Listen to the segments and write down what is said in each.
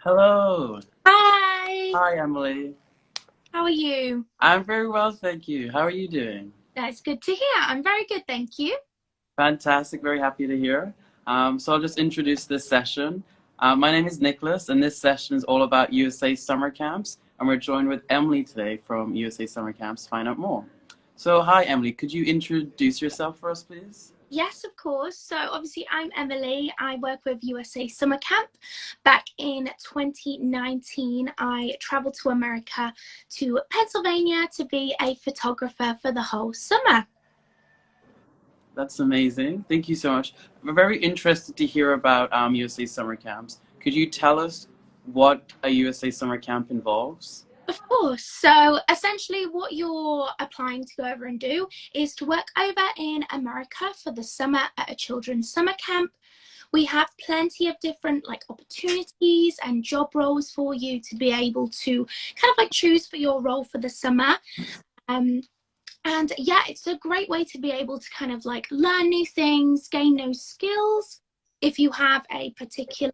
Hello. Hi, Hi, Emily. how are you? I'm very well, thank you. How are you doing? That's good to hear. I'm very good, thank you. Fantastic. Very happy to hear. So I'll just introduce this session. My name is Nicholas, and this session is all about USA summer camps. And we're joined with Emily today from USA Summer Camps to find out more. So, hi, Emily. Could you introduce yourself for us, please? Yes, of course. So obviously I'm Emily. I work with USA Summer Camp. Back in 2019, I traveled to America to Pennsylvania to be a photographer for the whole summer. That's amazing. Thank you so much. We're very interested to hear about USA summer camps. Could you tell us what a USA summer camp involves? Of course. So essentially, what you're applying to go over and do is to work over in America for the summer at a children's summer camp. We have plenty of different opportunities and job roles for you to be able to kind of choose for your role for the summer. Um, and yeah, it's a great way to be able to kind of learn new things, gain new skills. If you have a particular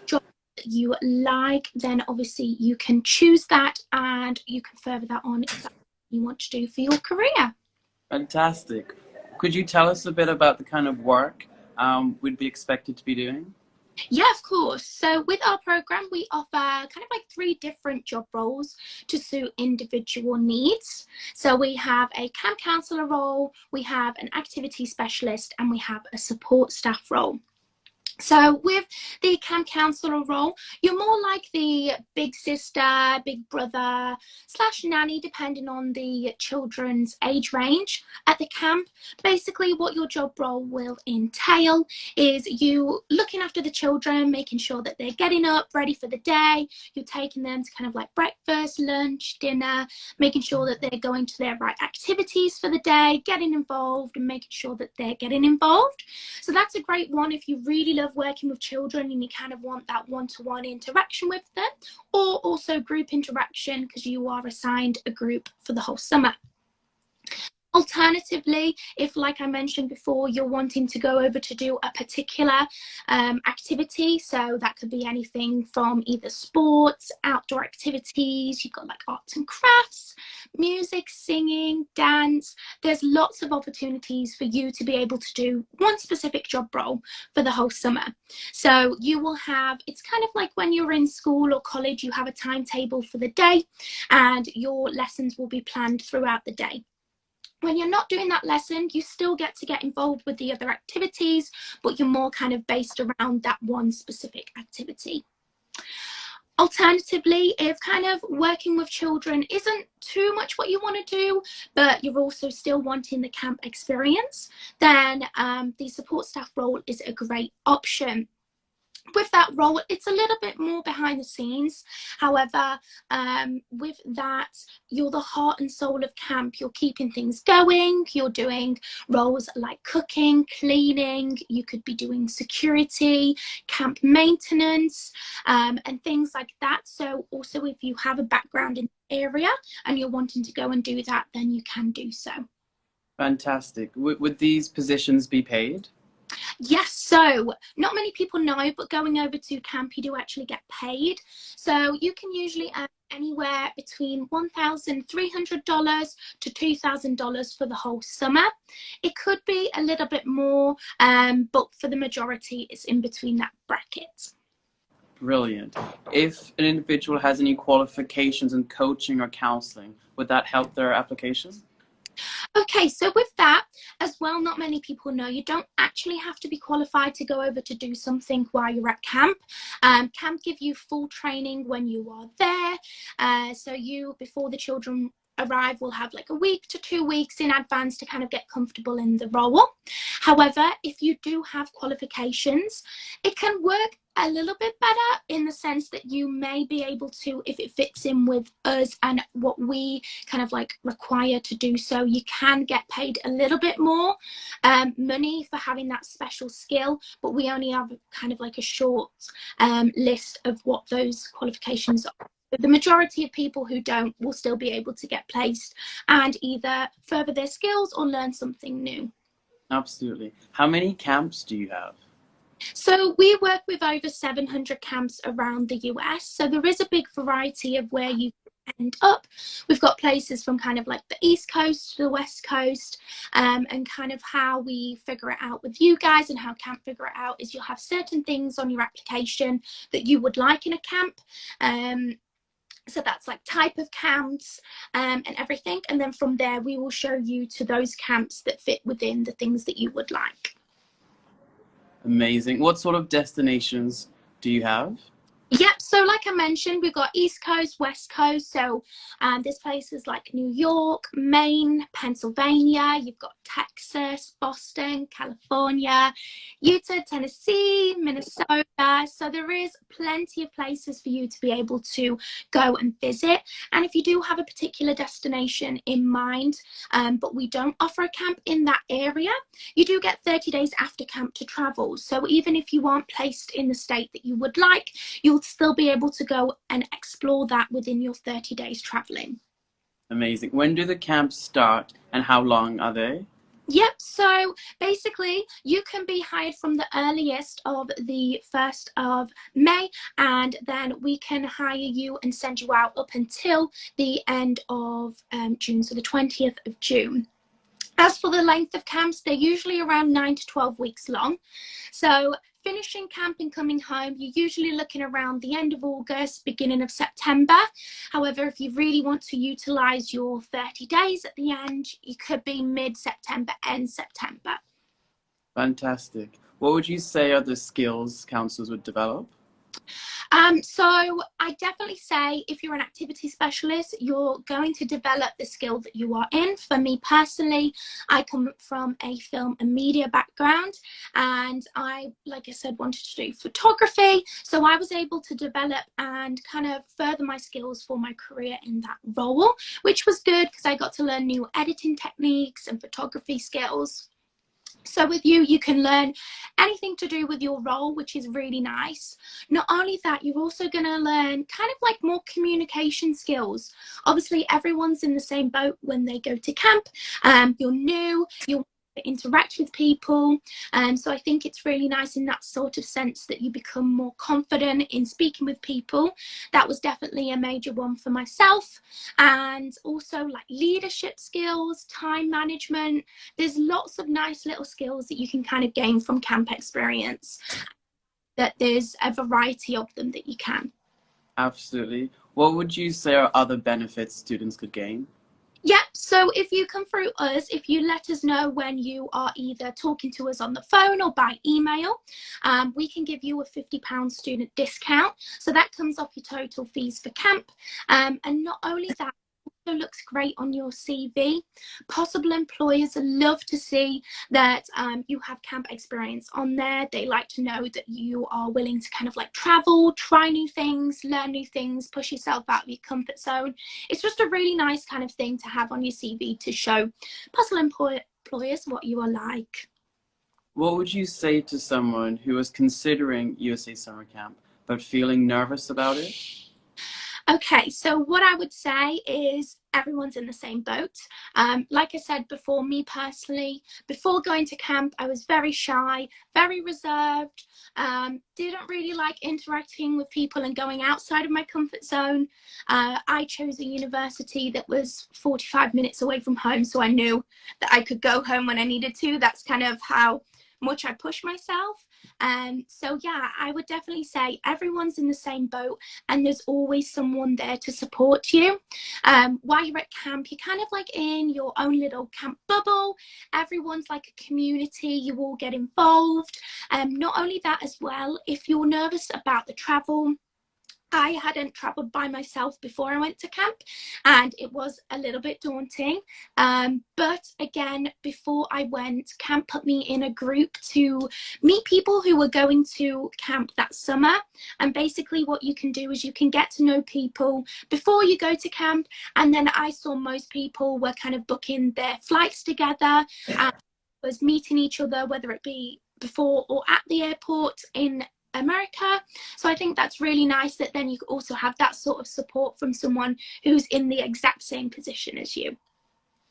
job that you like, then obviously you can choose that and you can further that on if that's what you want to do for your career. Fantastic. Could you tell us a bit about the kind of work we'd be expected to be doing? Yeah, of course. So with our program, we offer kind of three different job roles to suit individual needs. So we have a camp counselor role, we have an activity specialist, and we have a support staff role. So with the camp counselor role, you're more like the big sister, big brother slash nanny, depending on the children's age range at the camp. Basically, what your job role will entail is you looking after the children, making sure that they're getting up, ready for the day. You're taking them to kind of breakfast, lunch, dinner, making sure that they're going to their right activities for the day, getting involved and making sure that they're getting involved. So that's a great one if you really love working with children and you kind of want that one-to-one interaction with them, or also group interaction because you are assigned a group for the whole summer. Alternatively, if, like I mentioned before, you're wanting to go over to do a particular activity, so that could be anything from either sports, outdoor activities, you've got arts and crafts, music, singing, dance. There's lots of opportunities for you to be able to do one specific job role for the whole summer. So you will have, it's kind of like when you're in school or college, you have a timetable for the day and your lessons will be planned throughout the day. When you're not doing that lesson, you still get to get involved with the other activities, but you're more kind of based around that one specific activity. Alternatively, if kind of working with children isn't too much what you want to do, but you're also still wanting the camp experience, then the support staff role is a great option. With that role, it's a little bit more behind the scenes. However, with that, you're the heart and soul of camp. You're keeping things going. You're doing roles like cooking, cleaning. You could be doing security, camp maintenance, and things like that. So also if you have a background in the area and you're wanting to go and do that, then you can do so. Fantastic. Would these positions be paid? Yes, so not many people know, but going over to camp, you do actually get paid. So you can usually earn anywhere between $1,300 to $2,000 for the whole summer. It could be a little bit more, but for the majority, it's in between that bracket. Brilliant. If an individual has any qualifications in coaching or counseling, would that help their application? Okay, so with that as well, not many people know you don't actually have to be qualified to go over to do something while you're at camp. Camp give you full training when you are there. So you, before the children arrive, will have a week to 2 weeks in advance to kind of get comfortable in the role. However, if you do have qualifications, it can work a little bit better in the sense that you may be able to, if it fits in with us and what we kind of require to do so, you can get paid a little bit more money for having that special skill, but we only have kind of a short list of what those qualifications are. The majority of people who don't will still be able to get placed and either further their skills or learn something new. Absolutely. How many camps do you have? So we work with over 700 camps around the US. So there is a big variety of where you end up. We've got places from kind of like the East Coast to the West Coast, and kind of how we figure it out with you guys and how camp figure it out is you'll have certain things on your application that you would like in a camp. So that's like type of camps, and everything. And then from there, we will show you to those camps that fit within the things that you would like. Amazing. What sort of destinations do you have? Yep, so like I mentioned, we've got East Coast, West Coast. So there's places like New York, Maine, Pennsylvania. You've got Texas, Boston, California, Utah, Tennessee, Minnesota. So there is plenty of places for you to be able to go and visit. And if you do have a particular destination in mind, but we don't offer a camp in that area, you do get 30 days after camp to travel. So even if you aren't placed in the state that you would like, you'll still be able to go and explore that within your 30 days traveling. Amazing. When do the camps start and how long are they? Yep, so basically you can be hired from the earliest of the 1st of May, and then we can hire you and send you out up until the end of June, so the 20th of June. As for the length of camps, they're usually around 9 to 12 weeks long. So finishing camp and coming home, you're usually looking around the end of August, beginning of September. However, if you really want to utilise your 30 days at the end, you could be mid-September, end September. Fantastic. What would you say are the skills counselors would develop? So I definitely say if you're an activity specialist, you're going to develop the skill that you are in. For me personally, I come from a film and media background, and I, like I said, wanted to do photography. So I was able to develop and kind of further my skills for my career in that role, which was good because I got to learn new editing techniques and photography skills. So with you, you can learn anything to do with your role, which is really nice. Not only that, you're also going to learn kind of like more communication skills. Obviously, everyone's in the same boat when they go to camp. You're new, you're interact with people, so I think it's really nice in that sort of sense that you become more confident in speaking with people. That was definitely a major one for myself. And also like leadership skills, time management. There's lots of nice little skills that you can kind of gain from camp experience, that there's a variety of them that you can. Absolutely. What would you say are other benefits students could gain? Yep, so if you come through us, if you let us know when you are either talking to us on the phone or by email, we can give you a £50 student discount. So that comes off your total fees for camp. And not only that, also looks great on your CV. Possible employers love to see that you have camp experience on there. They like to know that you are willing to kind of like travel, try new things, learn new things, push yourself out of your comfort zone. It's just a really nice kind of thing to have on your CV to show possible employers what you are like. What would you say to someone who is considering USA Summer Camp but feeling nervous about it? Okay, so what I would say is everyone's in the same boat. Like I said before, me personally, before going to camp, I was very shy, very reserved, didn't really like interacting with people and going outside of my comfort zone. I chose a university that was 45 minutes away from home, so I knew that I could go home when I needed to. That's kind of how much I push myself. So yeah, I would definitely say everyone's in the same boat, and there's always someone there to support you. While you're at camp, you're kind of like in your own little camp bubble. Everyone's like a community, you all get involved. Not only that as well, if you're nervous about the travel, I hadn't travelled by myself before I went to camp, and it was a little bit daunting. But again, before I went, camp put me in a group to meet people who were going to camp that summer. And basically what you can do is you can get to know people before you go to camp. And then I saw most people were kind of booking their flights together and was meeting each other, whether it be before or at the airport in America. So I think that's really nice that then you also have that sort of support from someone who's in the exact same position as you.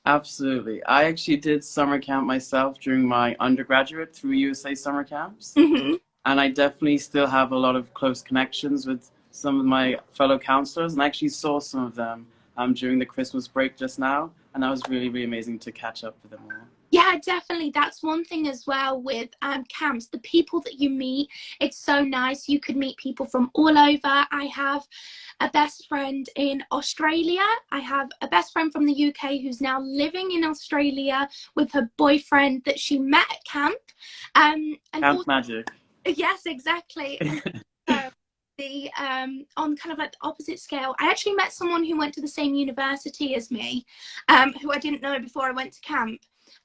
Absolutely. I actually did summer camp myself during my undergraduate through USA Summer Camps. Mm-hmm. And I definitely still have a lot of close connections with some of my fellow counselors, and I actually saw some of them during the Christmas break just now, and that was really, really amazing to catch up with them all. Yeah, definitely. That's one thing as well with camps, the people that you meet. It's so nice. You could meet people from all over. I have a best friend in Australia. I have a best friend from the UK who's now living in Australia with her boyfriend that she met at camp. And Camp also, magic. yes, exactly. And also the on kind of like the opposite scale, I actually met someone who went to the same university as me, who I didn't know before I went to camp,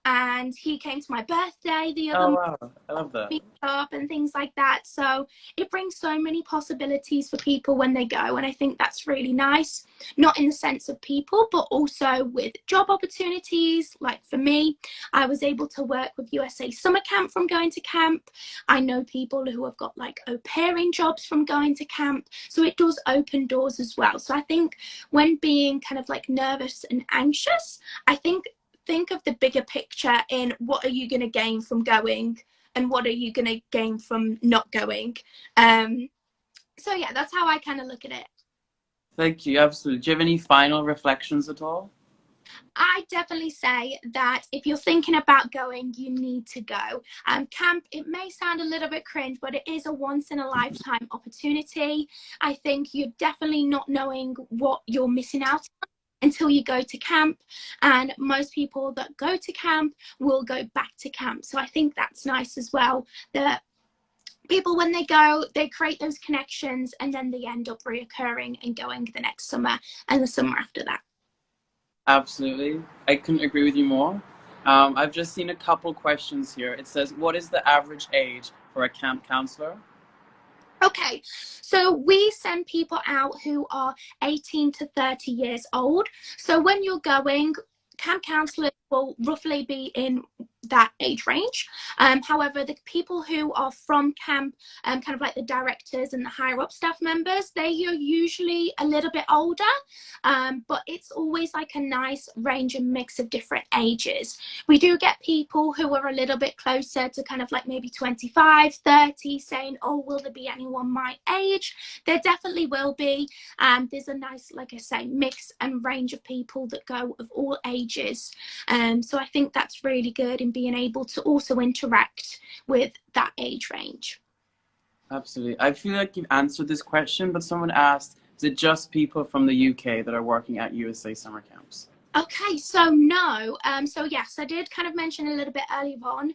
and he came to my birthday the other Oh month, wow, I love that. meet up and things like that. So it brings so many possibilities for people when they go, and I think that's really nice, not in the sense of people but also with job opportunities. Like for me, I was able to work with USA Summer Camp from going to camp. I know people who have got like au pairing jobs from going to camp, so it does open doors as well. So I think when being kind of like nervous and anxious, I think of the bigger picture in what are you going to gain from going and what are you going to gain from not going. So yeah, that's how I kind of look at it. Thank you, absolutely. Do you have any final reflections at all? I definitely say that if you're thinking about going, you need to go. Camp, it may sound a little bit cringe, but it is a once in a lifetime opportunity. I think you're definitely not knowing what you're missing out until you go to camp, and most people that go to camp will go back to camp. So I think that's nice as well, that people when they go, they create those connections and then they end up reoccurring and going the next summer and the summer after that. Absolutely. I couldn't agree with you more. I've just seen a couple questions here. It says, what is the average age for a camp counselor? Okay, so we send people out who are 18 to 30 years old. So when you're going, camp counselors will roughly be in that age range. However, the people who are from camp, kind of like the directors and the higher up staff members, they are usually a little bit older, but it's always like a nice range and mix of different ages. We do get people who are a little bit closer to kind of like maybe 25, 30 saying, oh, will there be anyone my age? There definitely will be. There's a nice, like I say, mix and range of people that go of all ages. So I think that's really good in being able to also interact with that age range. Absolutely. I feel like you've answered this question, but someone asked, is it just people from the UK that are working at USA summer camps? Okay, so no. So yes, I did kind of mention a little bit earlier on.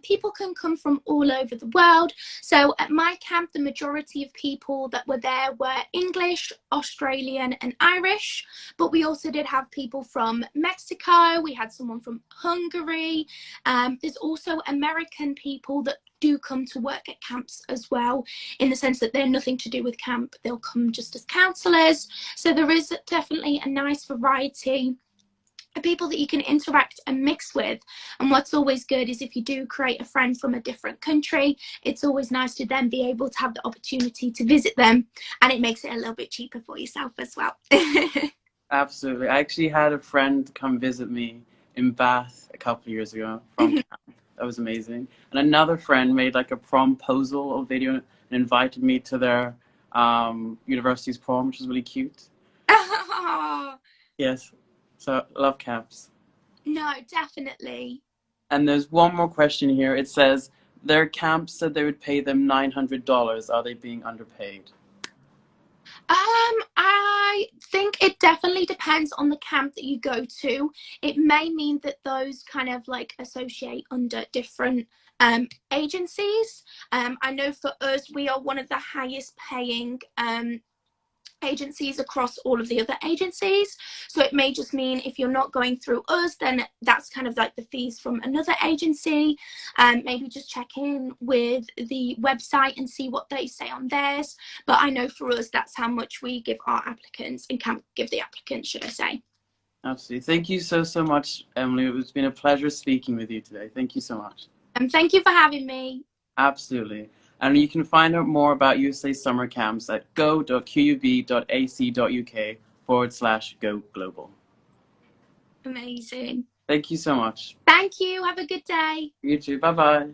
People can come from all over the world. So at my camp, the majority of people that were there were English, Australian, and Irish. But we also did have people from Mexico. We had someone from Hungary. There's also American people that do come to work at camps as well, in the sense that they're nothing to do with camp. They'll come just as counsellors. So there is definitely a nice variety people that you can interact and mix with. And what's always good is if you do create a friend from a different country, it's always nice to then be able to have the opportunity to visit them, and it makes it a little bit cheaper for yourself as well. Absolutely. I actually had a friend come visit me in Bath a couple of years ago from camp. That was amazing. And another friend made like a promposal of video and invited me to their university's prom, which was really cute. Oh, Yes. So love camps. no, definitely. And there's one more question here. It says, their camp said they would pay them $900. Are they being underpaid? I think it definitely depends on the camp that you go to. It may mean that those kind of like associate under different agencies. I know for us, we are one of the highest paying agencies across all of the other agencies. So it may just mean if you're not going through us, then that's kind of like the fees from another agency. Maybe just check in with the website and see what they say on theirs. But I know for us, that's how much we give our applicants and can give the applicants, should I say. Absolutely. Thank you so, so much, Emily. It's been a pleasure speaking with you today. Thank you so much. Thank you for having me. Absolutely. And you can find out more about USA summer camps at go.qub.ac.uk/go global. Amazing. Thank you so much. Thank you. Have a good day. You too. Bye bye.